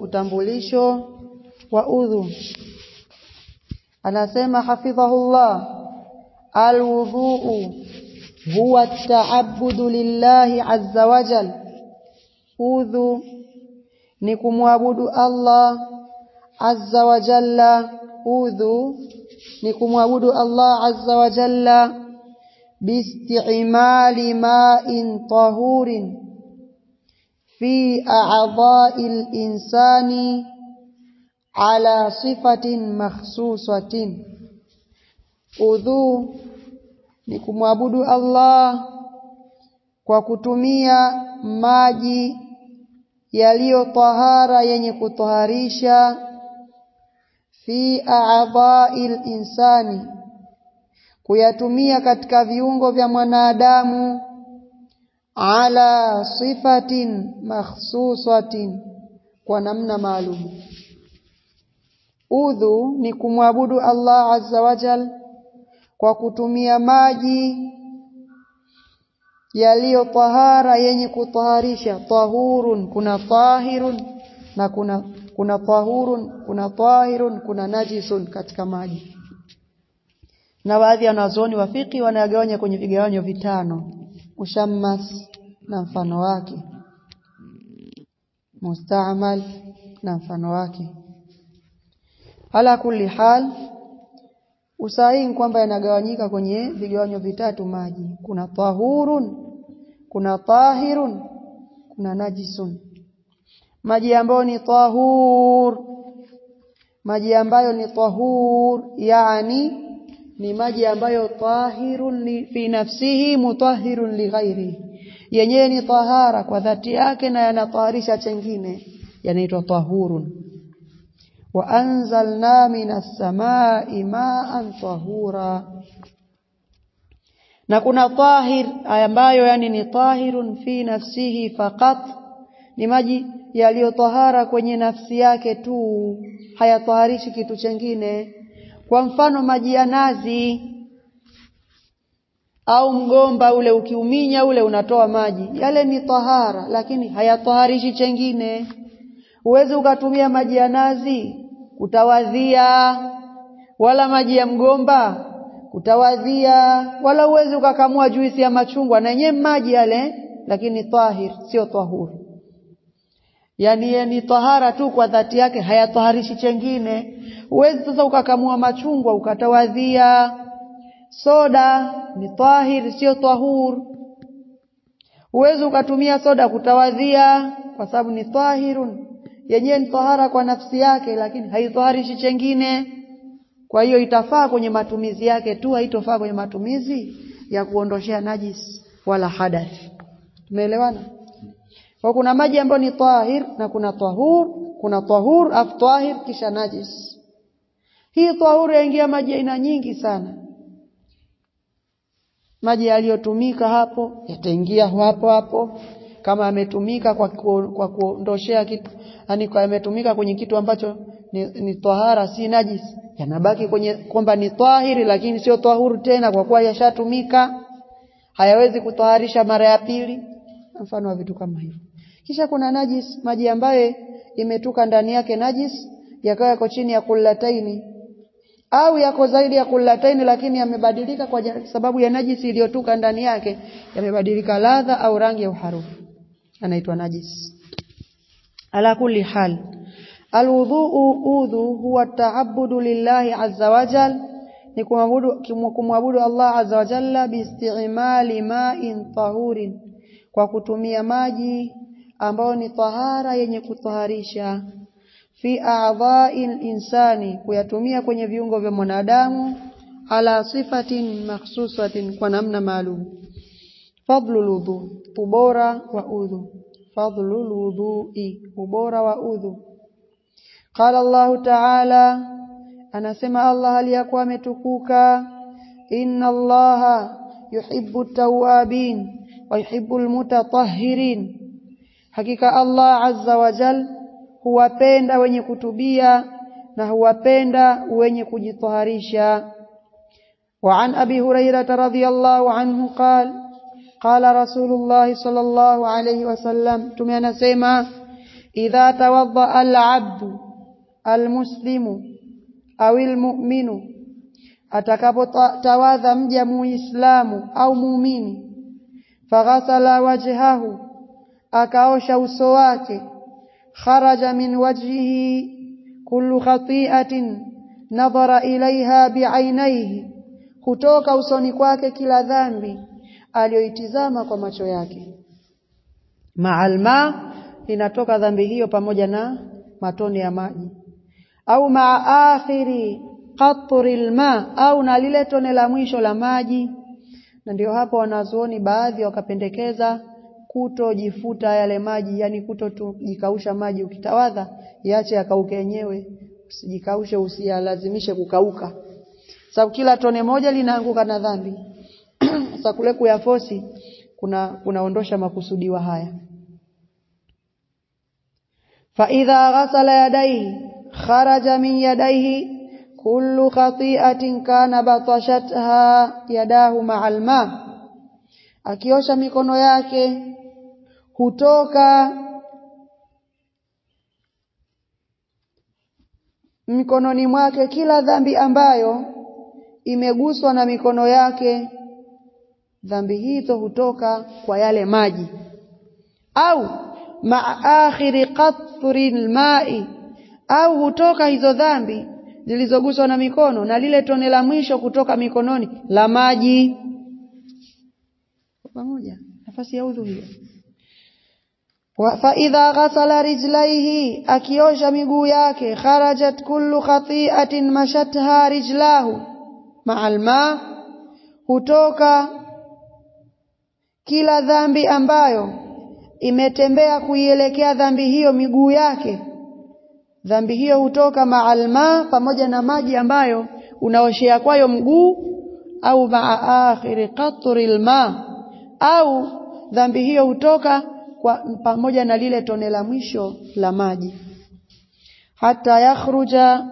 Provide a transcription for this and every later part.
utambulisho wa udhu. Anasema hafidhahullah, alwudhu huwa at-ta'abbudu lillahi azza wa jal. Udhu ni kumwabudu Allah azza wa jalla. Udhu ni kumwabudu Allah azza wa jalla biisti'mali ma'in tahurin fi a'dha'il insani ala sifatin makhsusatin. Udhu ni kumwabudu Allah kwa kutumia maji yaliyo tahara, yenye kutoharisha, fi a'dha'il insani, kuyatumia katika viungo vya mwanadamu, ala sifatin makhsusatin, kwa namna maalum. Udhu ni kumwabudu Allah azza wa jal kwa kutumia maji yaliyo tahara, yenye kutoharisha. Tahurun, kuna tahirun na kuna tahurun, kuna tahirun, kuna najisun katika maji. Na baadhi ya wanazuoni wa fiqh wanagawanya kwenye vigawanyo vitano: mushammas na mfano wake, musta'mal na mfano wake. Ala kulli hal, usahihi kwamba yanagawanyika kwenye vigawanyo vitatu maji: kuna tahurun, kuna tahirun, kuna najisun. Maji ambayo ni tahur, yani ni maji ambayo tahirun fi nafsihi mutahhirun li ghairihi, yenyewe ni tahara kwa dhati yake na yanataharisha chengine, yanaitwa tahurun. Wa anzalna minas samai ma'an tahura. Na kuna tahir ambayo yani ni tahirun fi nafsihi faqat, ni maji yaliyo tahara kwenye nafsi yake tu, hayataharishi kitu chengine. Kwa mfano maji ya nazi au mgomba ule, ukiuminya ule unatoa maji, yale ni tahara, lakini hayataharishi chengine. Uweze ukatumia maji ya nazi kutawadhia, wala maji ya mgomba kutawadhia, wala uweze ukakamua juisi ya machungwa, na yenyewe maji yale, lakini tahir, sio tahur. Yani ni tahara tu kwa dhati yake, hayataharishi chengine. Uweze sasa ukakamua machungwa ukatawadhia. Soda ni tahir, sio tahur. Uweze ukatumia soda kutawadhia kwa sababu ni tahirun, yenyewe ni tahara kwa nafsi yake, lakini haitaharishi chengine. Kwa hiyo itafaa kwenye matumizi yake tu, haitofaa kwenye matumizi ya kuondoshea najis wala hadath. Tumeelewana? Kwa kuna maji ambayo ni tahir na kuna tahur af tahir kisha najis. Hii tahur yaingia maji aina nyingi sana. Maji yaliyotumika hapo yataingia hapo kama ametumika kwa kuondoshea kitu, yani kwa ametumika kwenye kitu ambacho ni tahara, si najis, yanabaki kwenye kwamba ni tahiri, lakini sio tahuru tena kwa kuwa yashatumika, hayawezi kutoharisha mara ya pili, mfano wa vitu kama hivyo. Kisha kuna najis, maji ambayo imetuka ndani yake najis, yakawa yako chini ya kullataini au yako zaidi ya kullataini, lakini yamebadilika kwa sababu ya najisi iliyotuka ndani yake, yamebadilika ladha au rangi au harufu, anaitwa najis. Ala kulli hal, udhu huwa ta'abbudu lillahi azza wa jal, ni kumwabudu Allah azza wa jalla biisti'mali ma'in tahurin, kwa kutumia maji ambayo ni tahara, yenye kutaharisha, fi a'dha'il insani, kuyatumia kwenye viungo vya mwanadamu, ala sifatin makhsusatin, kwa namna maalum. Fadlul wudu, ubora wa udhu. Fadlul wudu'i, ubora wa udhu. Qala Allah ta'ala, anasema Allah aliyakuwa ametukuka, inna Allaha yuhibbu at-tawwabin wa yuhibbu al-mutatahhirin, hakika Allah azza wa jal huwapenda wenye kutubia na huwapenda wenye kujitaharisha. Wa an Abi Hurairah radhiyallahu anhu qala rasulullah sallallahu alayhi wasallam, tumeanasema idha tawadda al-'abdu al-muslimu au al-mu'minu, atakapotawadha mja muislamu au muumini, faghasala wajhahu, akaosha uso wake, kharaja min wajhihi kullu khati'atin nadhara ilaiha bi'ainaihi, kutoka usoni kwake kila dhambi aliyoitizama kwa macho yake. Ma'al ma, inatoka dhambi hiyo pamoja na matone ya maji, au ma'a akhiri qatril ma, au na lile tone la mwisho la maji. Na ndio hapo wanazuoni baadhi wakapendekeza kutojifuta yale maji, yani kutojikausha maji ukitawadha, iache yakauke yenyewe, usijikaushe, usiyalazimishe kukauka, sababu kila tone moja linaanguka na dhambi. Sasa kule kuyafosi kunaondosha makusudiwa haya. Fa idha ghasala yadayhi kharaja min yadayhi kullu khati'atin kana batashatha yadahu ma'al ma, akiosha mikono yake hutoka mikononi mwake kila dhambi ambayo imeguswa na mikono yake, dhambi hizo hutoka kwa yale maji. Au ma'akhiri qatril ma'i, au hutoka hizo dhambi zilizoguswa na mikono na lile tone la mwisho kutoka mikononi la maji. Pamoja nafasi ya udhu hiyo. Fa idha ghasala rijlaihi, akiosha miguu yake, kharajat kullu khati'atin mashatha rijlahu ma'al ma, hutoka kila dhambi ambayo imetembea kuielekea dhambi hiyo miguu yake, dhambi hiyo hutoka ma'al ma, pamoja na maji ambayo unaoshea kwayo mguu, au ma'a akhiri qatril ma, au dhambi hiyo hutoka pamoja na lile tone la mwisho la maji. Hata yakhruja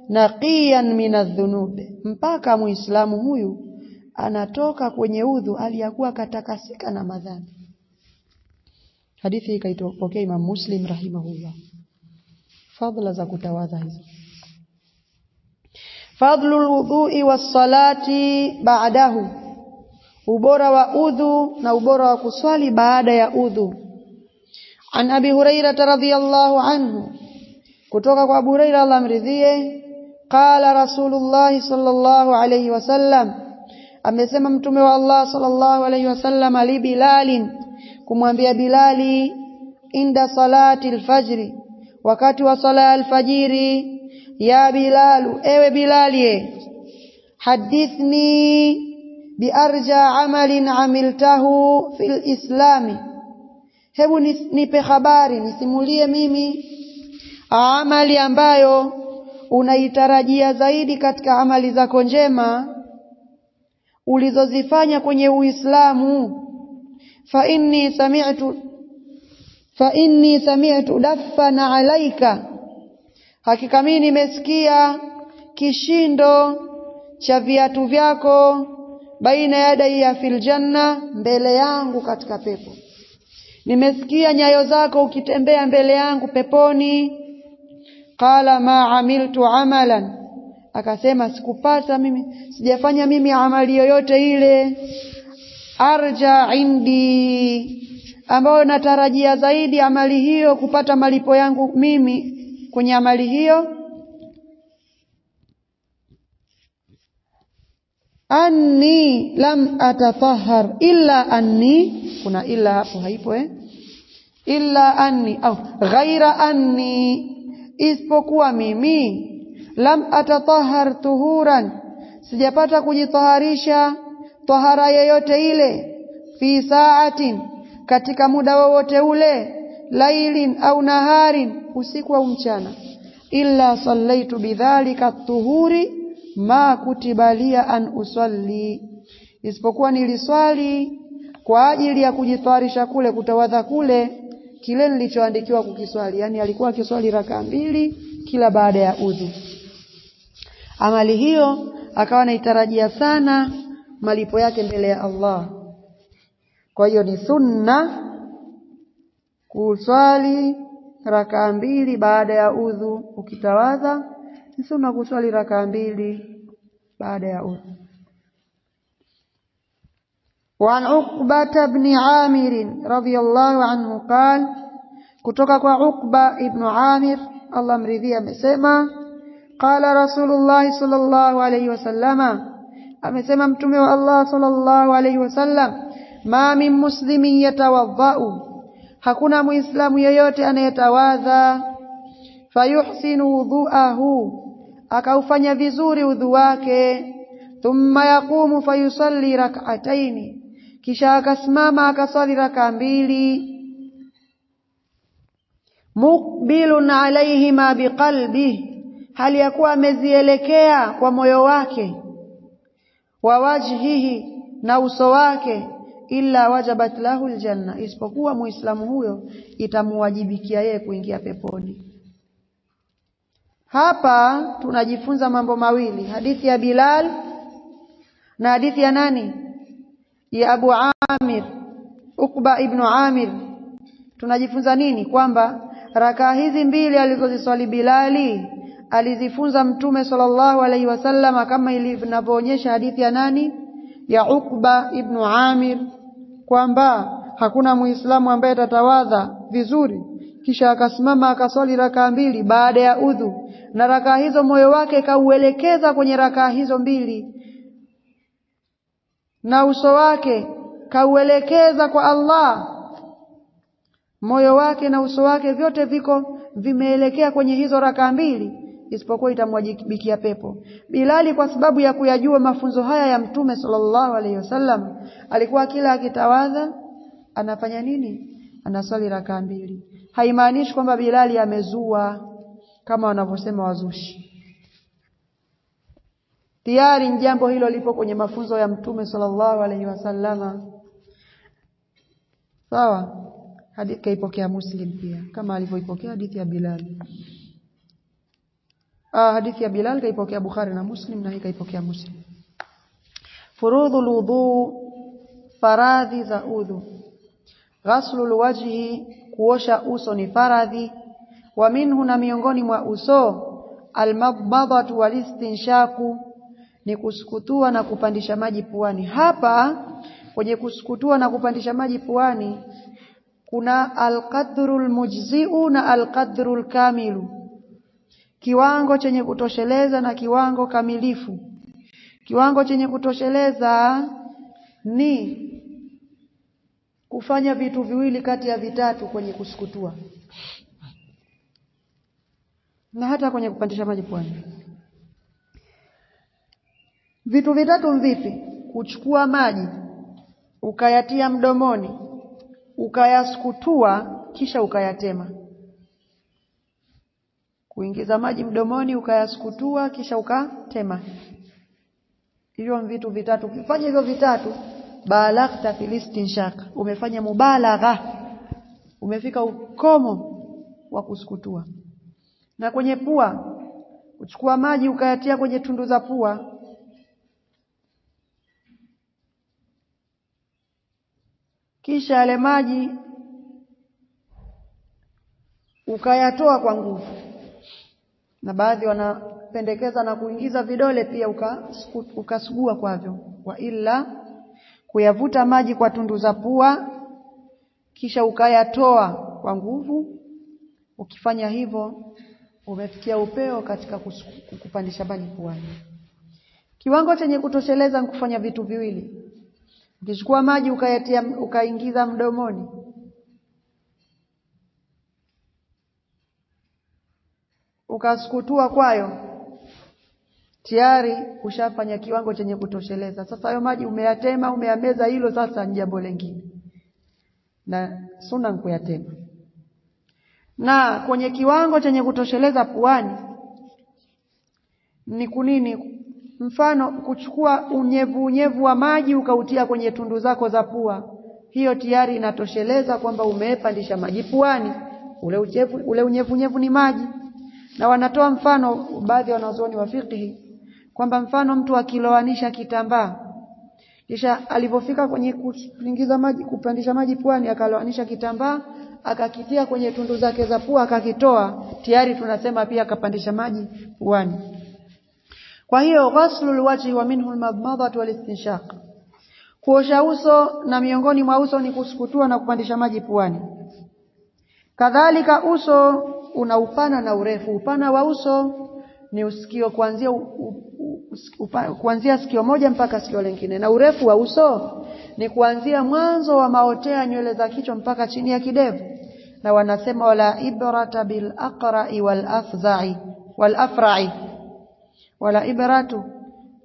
naqiyan min adh-dhunub, mpaka muislamu huyu anatoka kwenye udhu aliyakuwa katakasika na madhambi. Hadithi hii kaitopokea Imam Muslim rahimahullah. Fadhila za kutawadha hizo. Fadlul wudhu'i was-salati ba'dahu, ubora wa udhu na ubora wa kuswali baada ya udhu. An Abi Hurairah radhiyallahu anhu, kutoka kwa Abu Hurairah Allah mridhie, qala Rasulullah sallallahu alayhi wasallam, amesema mtume wa Allah sallallahu alayhi wasallam ali Bilalin, kumwambia Bilali, inda salati al-fajri, wakati wa sala al-fajiri, ya Bilalu, ewe Bilali, hadithni biarja amalin amiltahu fil islami, hebu nipe habari, nisimulie mimi amali ambayo unaitarajia zaidi katika amali zako njema ulizozifanya kwenye Uislamu. Fa inni sami'tu daffana alaika, hakika mimi nimesikia kishindo cha viatu vyako, baina yadai ya fil janna, mbele yangu katika pepo. Nimesikia nyayo zako ukitembea mbele yangu peponi. Qala ma amiltu amalan, akasema sikupata mimi, sijafanya mimi amali yoyote ile, arja indi, ambayo natarajia zaidi amali hiyo kupata malipo yangu mimi kwenye amali hiyo, anni lam atatahhar illa anni, kuna illa hapo haipo illa anni au ghaira anni, isipokuwa mimi, lam atatahhar tuhuran, sijapata kujitaharisha tahara yoyote ile, fi saatin, katika muda wowote ule, lailin au naharin, usiku au mchana, illa sallaitu bidhalika tuhuri ma kutibalia an usalli, isipokuwa niliswali kwa ajili ya kujitaharisha kule, kutawadha kule, kile nilichoandikiwa kukiswali. Yani alikuwa akiswali raka 2 kila baada ya udhu. Amali hiyo akawa anaitarajia sana malipo yake mbele ya Allah. Kwa hiyo ni sunna kuswali rakaa 2 baada ya udhu. Ukitawadha ni sunna kuswali rakaa 2 baada ya udhu. وعن عقبة بن عامر رضي الله عنه قال kutoka kwa Uqba ibn Amir Allah mridhia amesema qala Rasulullah sallallahu alayhi wasallama amesema mtume wa Allah sallallahu alayhi wasallam ma min muslimin yatawadhau hakuna muislamu yeyote anayetawadha fayuhsinu wudhu'ahu akaufanya vizuri udhu wake thumma yaqumu fayusalli rak'ataini kisha akasimama akaswali rakaa 2 muqbilun alayhima biqalbihi hali yakuwa amezielekea kwa moyo wake wa wajhihi na uso wake illa wajabat lahu aljanna isipokuwa muislamu huyo itamuwajibikia yeye kuingia peponi. Hapa tunajifunza mambo mawili, hadithi ya Bilal na hadithi ya nani? Ya Abu Amir, Uqba ibn Amir. Tunajifunza nini? Kwamba rakaa hizi 2 alizoziswali Bilali alizifunza Mtume sallallahu alaihi wasallam kama ilivyoonyesha hadithi ya nani? Ya Uqba ibn Amir, kwamba hakuna muislamu ambaye atatawadha vizuri kisha akasimama akaswali rakaa 2 baada ya udhu na rakaa hizo moyo wake kauelekeza kwenye rakaa hizo 2 na uso wake kauelekeza kwa Allah, moyo wake na uso wake vyote viko vimeelekea kwenye hizo rakaa 2 isipokuwa itamwajibikia pepo. Bilali kwa sababu ya kuyajua mafunzo haya ya Mtume sallallahu alaihi wasallam alikuwa kila akitawadha anafanya nini? Anaswali rakaa 2. Haimaanishi kwamba Bilali amezua kama wanavyosema wazushi. Tayari jambo hilo lipo kwenye mafunzo ya Mtume sallallahu alaihi wasallama. Sawa? Hadithi kaipokea Muslim pia kama alivyoipokea hadithi ya Bilal. Hadithi ya Bilal kaipokea Bukhari na Muslim na hii kaipokea Muslim. Furudhul wudu, faradhi za udhu. Ghaslul wajhi, kuosha uso ni faradhi. Wa minhu, na miongoni mwa uso, almadmadatu walistinshaku, ni kusukutua na kupandisha maji puani. Hapa kwenye kusukutua na kupandisha maji puani kuna alqadrul mujzi'u na alqadrul kamilu, kiwango chenye kutosheleza na kiwango kamilifu. Kiwango chenye kutosheleza ni kufanya vitu viwili kati ya vitatu kwenye kusukutua na hata kwenye kupandisha maji puani. Vitu vitatu vipi? Kuchukua maji ukayatia mdomoni, ukayasukutua kisha ukayatema. Kuingiza maji mdomoni ukayasukutua kisha ukatema. Hivyo vitu vitatu. Ukifanya hivyo vitatu, balaghta fil istinshaq, umefanya mubalagha, umefika ukomo wa kusukutua. Na kwenye pua, uchukua maji ukayatia kwenye tundu za pua, kisha yale maji ukayatoa kwa nguvu. Na baadhi wanapendekeza na kuingiza vidole pia ukasugua kwavyo. Wa illa kuyavuta maji kwa tundu za pua kisha ukayatoa kwa nguvu. Ukifanya hivyo umefikia upeo katika kupandisha maji puani. Kiwango chenye kutosheleza kufanya vitu viwili. Ukichukua maji ukayatia ukaingiza mdomoni, ukasukutua kwayo, tayari ushafanya kiwango chenye kutosheleza. Sasa hayo maji umeyatema, umeyameza, hilo sasa ni jambo lingine. Na sunna kuyatema. Na kwenye kiwango chenye kutosheleza puani ni kunini? Mfano kuchukua unyevu wa maji ukautia kwenye tundu zako za pua, hiyo tayari inatosheleza kwamba umepandisha maji puani. Ule unyevu ni maji. Na wanatoa mfano baadhi ya wanazuoni wa fiqh kwamba mfano mtu akiloanisha kitambaa kisha alipofika kwenye kuingiza maji kupandisha maji puani akaloanisha kitambaa akakitia kwenye tundu zake za pua akakitoa, tayari tunasema pia akapandisha maji puani. Kwa hiyo ghaslul wajhi wa minhu al-madmadah wal-istinshaq, kuosha uso na miongoni mwa uso ni kusukutua na kupandisha maji puani. Kadhalika uso una upana na urefu. Upana wa uso ni usikio kuanzia sikio moja mpaka sikio lingine, na urefu wa uso ni kuanzia mwanzo wa maotea nywele za kichwa mpaka chini ya kidevu. Na wanasema wala ibrata bil aqra'i wal afza'i wal afra'i,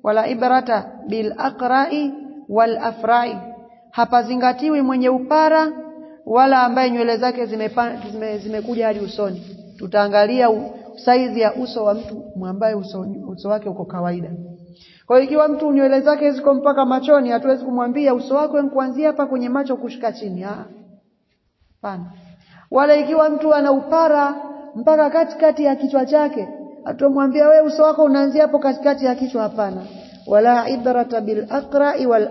wala ibrata bil aqra'i wal afra'i, hapazingatiwi mwenye upara wala ambaye nywele zake zimekuja hadi usoni. Tutaangalia saizi ya uso wa mtu ambaye uso wake uko kawaida. Kwa hiyo ikiwa mtu nywele zake ziko mpaka machoni, hatuwezi kumwambia uso wako ni kuanzia hapa kwenye macho kushika chini. Hapana. Wala ikiwa mtu ana upara mpaka katikati ya kichwa chake, atomwambia wewe uso wako unaanzia hapo katikati ya kichwa. Hapana. Wala ibrata bil aqra'i wal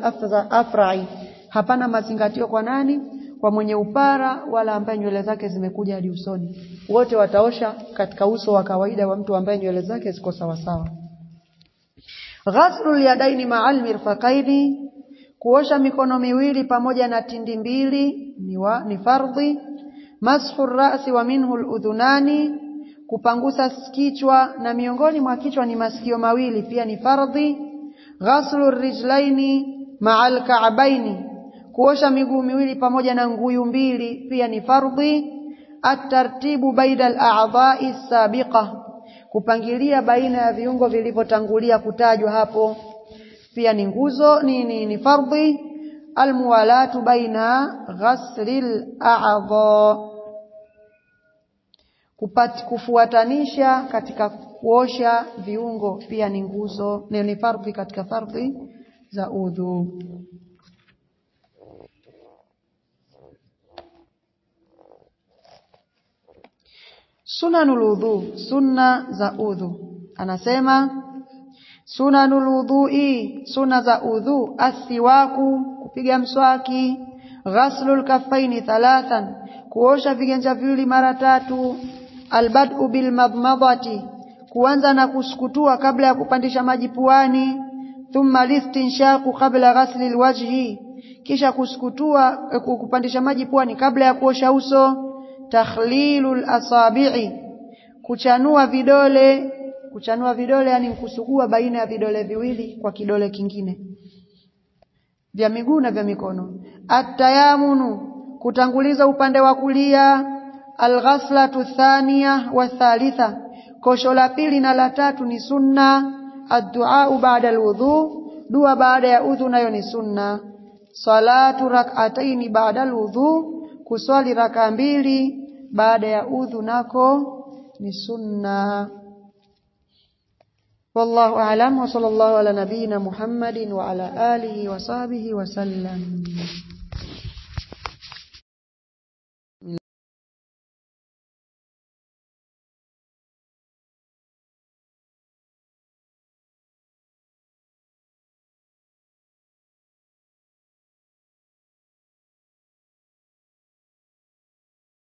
afra'i, hapana mazingatio kwa nani? Kwa mwenye upara wala ambaye nywele zake zimekuja hadi usoni. Wote wataosha katika uso wa kawaida wa mtu ambaye nywele zake ziko sawa sawa. Ghaslul yadaini ma'al mirfaqaini, kuosha mikono miwili pamoja na tindi mbili ni fardhi. Masfur ra'si wa minhu al-udhunani, kupangusa kichwa na miongoni mwa kichwa ni masikio mawili pia ni fardhi. Ghaslur rijlaini ma'al ka'baini, kuosha miguu miwili pamoja na nguyu mbili pia ni fardhi. At-tartibu baina al-a'dha'i as-sabiqa, kupangilia baina ya viungo vilivyotangulia kutajwa hapo pia ni nguzo ni fardhi. Al-muwalatu baina ghaslil a'dha, kufuatanisha katika kuosha viungo pia ni nguzo, ni fardhi katika fardhi za udhu. Sunanul udhu, sunna za udhu. Anasema sunanul udhu'i, sunna za udhu: asiwaku, kupiga mswaki; ghaslul kaffaini thalathan, kuosha viganja viwili mara tatu; albad'u bil madmadati, kuanza na kusukutua kabla ya kupandisha maji puani; thumma listinshaqu qabla ghaslil wajhi, kisha kusukutua kupandisha maji puani kabla ya kuosha uso; takhlilul asabi'i, kuchanua vidole yani kusugua baina ya vidole viwili kwa kidole kingine vya miguu na vya mikono; at-tayamunu, kutanguliza upande wa kulia; al-ghaslatu thaniya wa thalitha, kosho la pili na la tatu ni sunna; ad-du'a ba'da al-wudhu, dua baada ya udhu nayo ni sunna; salatu rak'ataini ba'da al-wudhu, kuswali raka mbili baada ya udhu nako ni sunna. Wallahu a'lam wa sallallahu ala nabiyyina Muhammadin wa ala alihi wa sahbihi wa sallam.